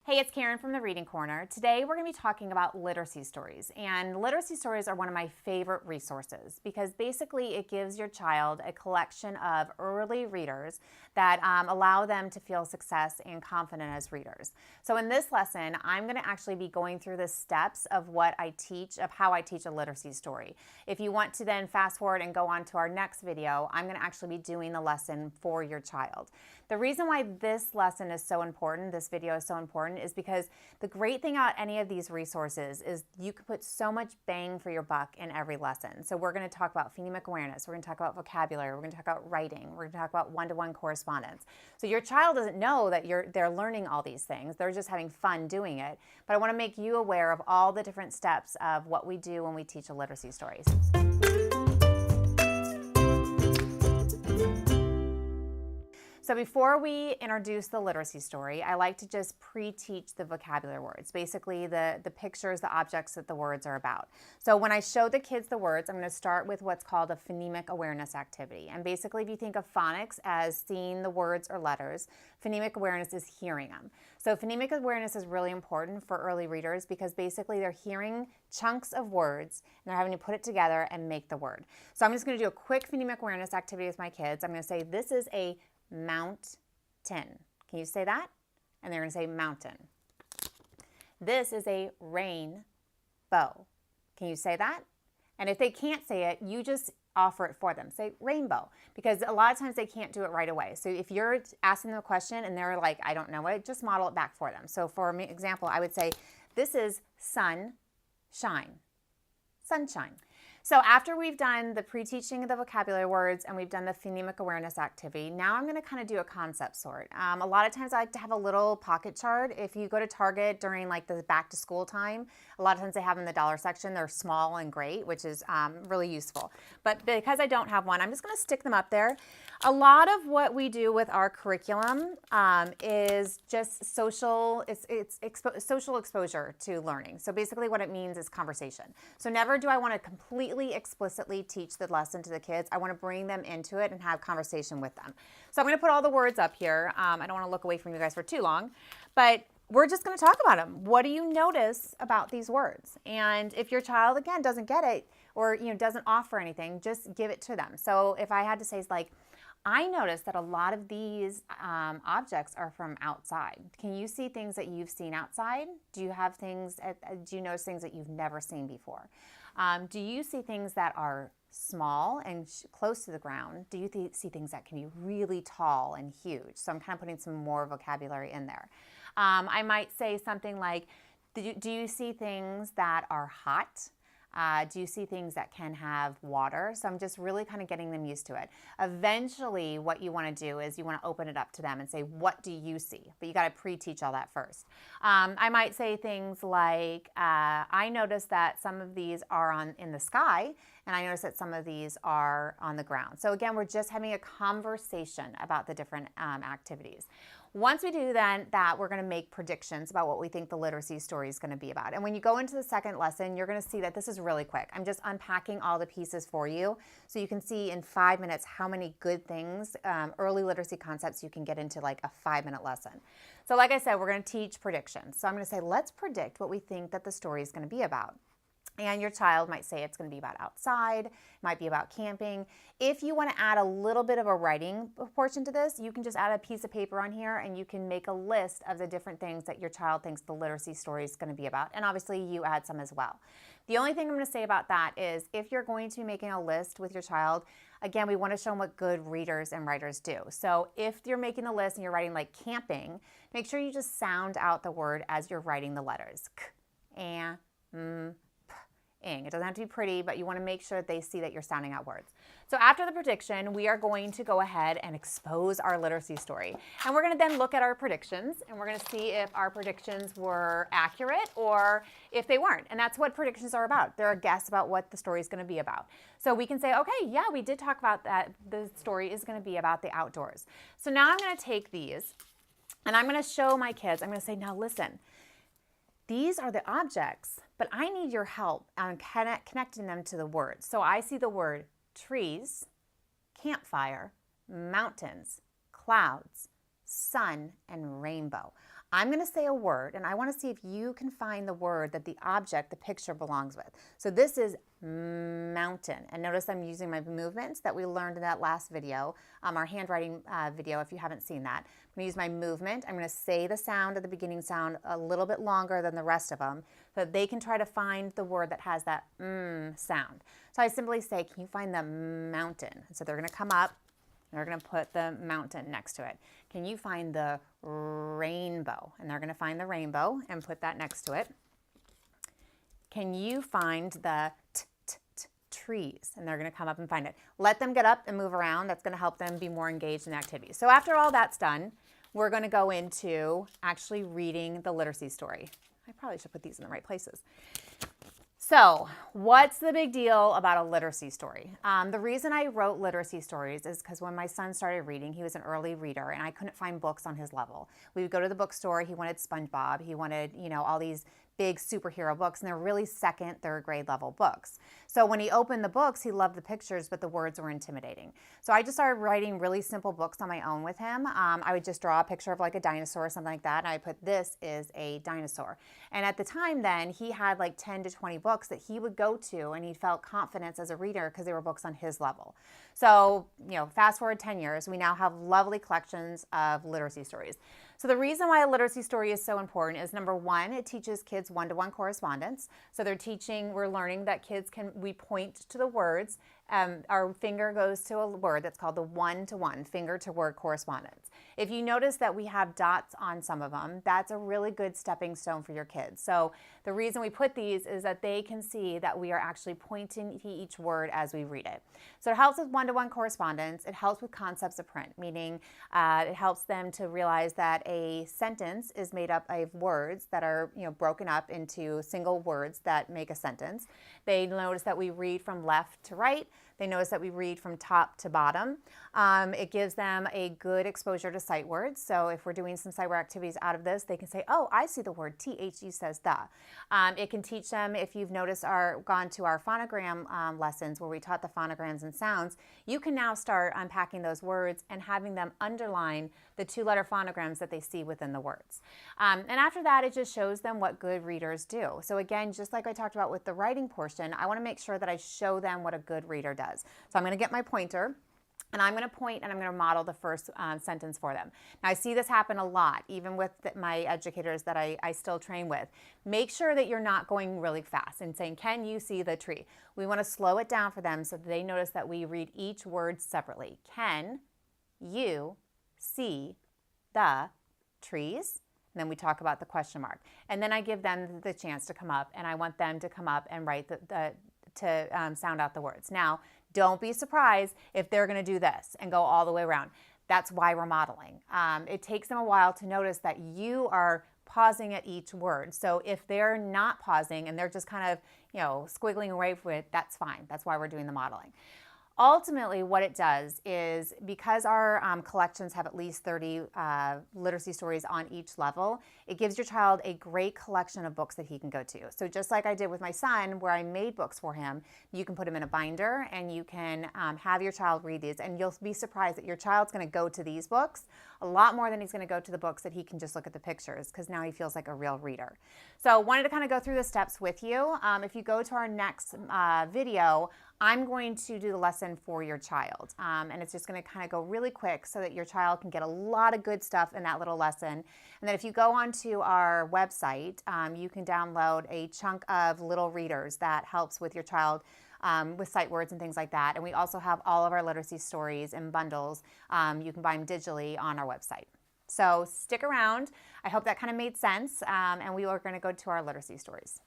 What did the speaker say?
Hey, it's Karen from the Reading Corner. Today we're going to be talking about literacy stories. And literacy stories are one of my favorite resources because basically it gives your child a collection of early readers that allow them to feel success and confident as readers. So in this lesson, I'm going to actually be going through the steps of what I teach, of how I teach a literacy story. If you want to then fast forward and go on to our next video, I'm going to actually be doing the lesson for your child. The reason why this lesson is so important, this video is so important, is because the great thing about any of these resources is you can put so much bang for your buck in every lesson. So we're going to talk about phonemic awareness, we're going to talk about vocabulary, we're going to talk about writing, we're going to talk about one-to-one correspondence. So your child doesn't know that they're learning all these things, they're just having fun doing it. But I want to make you aware of all the different steps of what we do when we teach a literacy story. So before we introduce the literacy story, I like to just pre-teach the vocabulary words, basically the pictures, the objects that the words are about. So when I show the kids the words, I'm going to start with what's called a phonemic awareness activity. And basically, if you think of phonics as seeing the words or letters, phonemic awareness is hearing them. So phonemic awareness is really important for early readers because basically they're hearing chunks of words and they're having to put it together and make the word. So I'm just going to do a quick phonemic awareness activity with my kids. I'm going to say, this is a mountain. Can you say that? And they're going to say mountain. This is a rainbow. Can you say that? And if they can't say it, you just offer it for them. Say rainbow, because a lot of times they can't do it right away. So if you're asking them a question and they're like, I don't know it, just model it back for them. So for example, I would say, this is sunshine. Sunshine. So after we've done the pre-teaching of the vocabulary words and we've done the phonemic awareness activity, now I'm going to kind of do a concept sort. A lot of times I like to have a little pocket chart. If you go to Target during like the back to school time, a lot of times they have in the dollar section. They're small and great, which is really useful. But because I don't have one, I'm just going to stick them up there. A lot of what we do with our curriculum is just social exposure to learning. So basically what it means is conversation. So never do I want to completely explicitly teach the lesson to the kids. I want to bring them into it and have conversation with them. So I'm going to put all the words up here. I don't want to look away from you guys for too long, but we're just going to talk about them. What do you notice about these words? And if your child, again, doesn't get it or doesn't offer anything, just give it to them. So if I had to say, like, I noticed that a lot of these objects are from outside. Can you see things that you've seen outside? Do you have things, do you notice things that you've never seen before? Do you see things that are small and close to the ground? Do you see things that can be really tall and huge? So I'm kind of putting some more vocabulary in there. I might say something like, do you see things that are hot? Do you see things that can have water? So I'm just really kind of getting them used to it. Eventually, what you want to do is you want to open it up to them and say, what do you see? But you got to pre-teach all that first. I might say things like, I noticed that some of these are in the sky, and I noticed that some of these are on the ground. So again, we're just having a conversation about the different activities. Once we do that, we're going to make predictions about what we think the literacy story is going to be about. And when you go into the second lesson, you're going to see that this is really quick. I'm just unpacking all the pieces for you so you can see in 5 minutes how many good things, early literacy concepts you can get into like a 5-minute lesson. So like I said, we're going to teach predictions. So I'm going to say, let's predict what we think that the story is going to be about. And your child might say it's going to be about outside, it might be about camping. If you want to add a little bit of a writing portion to this, you can just add a piece of paper on here and you can make a list of the different things that your child thinks the literacy story is going to be about. And obviously you add some as well. The only thing I'm going to say about that is if you're going to be making a list with your child, again, we want to show them what good readers and writers do. So if you're making a list and you're writing like camping, make sure you just sound out the word as you're writing the letters. K, and, It doesn't have to be pretty, but you want to make sure that they see that you're sounding out words. So after the prediction, we are going to go ahead and expose our literacy story. And we're going to then look at our predictions, and we're going to see if our predictions were accurate or if they weren't. And that's what predictions are about. They're a guess about what the story is going to be about. So we can say, okay, yeah, we did talk about that. The story is going to be about the outdoors. So now I'm going to take these, and I'm going to show my kids. I'm going to say, now listen. These are the objects, but I need your help on connecting them to the words. So I see the word trees, campfire, mountains, clouds, sun, and rainbow. I'm going to say a word, and I want to see if you can find the word that the object, the picture, belongs with. So this is mountain. And notice I'm using my movements that we learned in that last video, our handwriting video, if you haven't seen that. I'm going to use my movement. I'm going to say the sound at the beginning sound a little bit longer than the rest of them so that they can try to find the word that has that sound. So I simply say, can you find the mountain? And so they're going to come up. They're going to put the mountain next to it. Can you find the rainbow? And they're going to find the rainbow and put that next to it. Can you find the trees? And they're going to come up and find it. Let them get up and move around. That's going to help them be more engaged in the activity. So after all that's done, we're going to go into actually reading the literacy story. I probably should put these in the right places. So what's the big deal about a literacy story? The reason I wrote literacy stories is because when my son started reading, he was an early reader and I couldn't find books on his level. We would go to the bookstore, he wanted SpongeBob, he wanted, all these big superhero books, and they're really second, third grade level books. So when he opened the books, he loved the pictures, but the words were intimidating. So I just started writing really simple books on my own with him. I would just draw a picture of like a dinosaur or something like that, and I put, this is a dinosaur. And at the time then, he had like 10 to 20 books that he would go to, and he felt confidence as a reader because they were books on his level. So, fast forward 10 years, we now have lovely collections of literacy stories. So the reason why a literacy story is so important is, number one, it teaches kids one-to-one correspondence. So we're learning that we point to the words. Our finger goes to a word that's called the one-to-one, finger-to-word correspondence. If you notice that we have dots on some of them, that's a really good stepping stone for your kids. So the reason we put these is that they can see that we are actually pointing to each word as we read it. So it helps with one-to-one correspondence. It helps with concepts of print, meaning it helps them to realize that a sentence is made up of words that are broken up into single words that make a sentence. They notice that we read from left to right. They notice that we read from top to bottom. It gives them a good exposure to sight words. So if we're doing some sight word activities out of this, they can say, oh, I see the word THE says the. It can teach them, if you've noticed gone to our phonogram lessons where we taught the phonograms and sounds, you can now start unpacking those words and having them underline the two-letter phonograms that they see within the words. And after that, it just shows them what good readers do. So again, just like I talked about with the writing portion, I want to make sure that I show them what a good reader does. So I'm going to get my pointer, and I'm going to point and I'm going to model the first sentence for them. Now I see this happen a lot, even with my educators that I still train with. Make sure that you're not going really fast and saying, can you see the tree? We want to slow it down for them so that they notice that we read each word separately. Can you see the trees? And then we talk about the question mark. And then I give them the chance to come up, and I want them to come up and write sound out the words. Now, don't be surprised if they're going to do this and go all the way around. That's why we're modeling. It takes them a while to notice that you are pausing at each word. So if they're not pausing and they're just kind of, squiggling away from it, that's fine. That's why we're doing the modeling. Ultimately, what it does is, because our collections have at least 30 literacy stories on each level, it gives your child a great collection of books that he can go to. So just like I did with my son, where I made books for him, you can put them in a binder and you can have your child read these, and you'll be surprised that your child's going to go to these books a lot more than he's going to go to the books that he can just look at the pictures, because now he feels like a real reader. So wanted to kind of go through the steps with you. If you go to our next video, I'm going to do the lesson for your child, and it's just going to kind of go really quick so that your child can get a lot of good stuff in that little lesson. And then if you go onto our website, you can download a chunk of little readers that helps with your child with sight words and things like that. And we also have all of our literacy stories in bundles. You can buy them digitally on our website. So stick around. I hope that kind of made sense, and we are going to go to our literacy stories.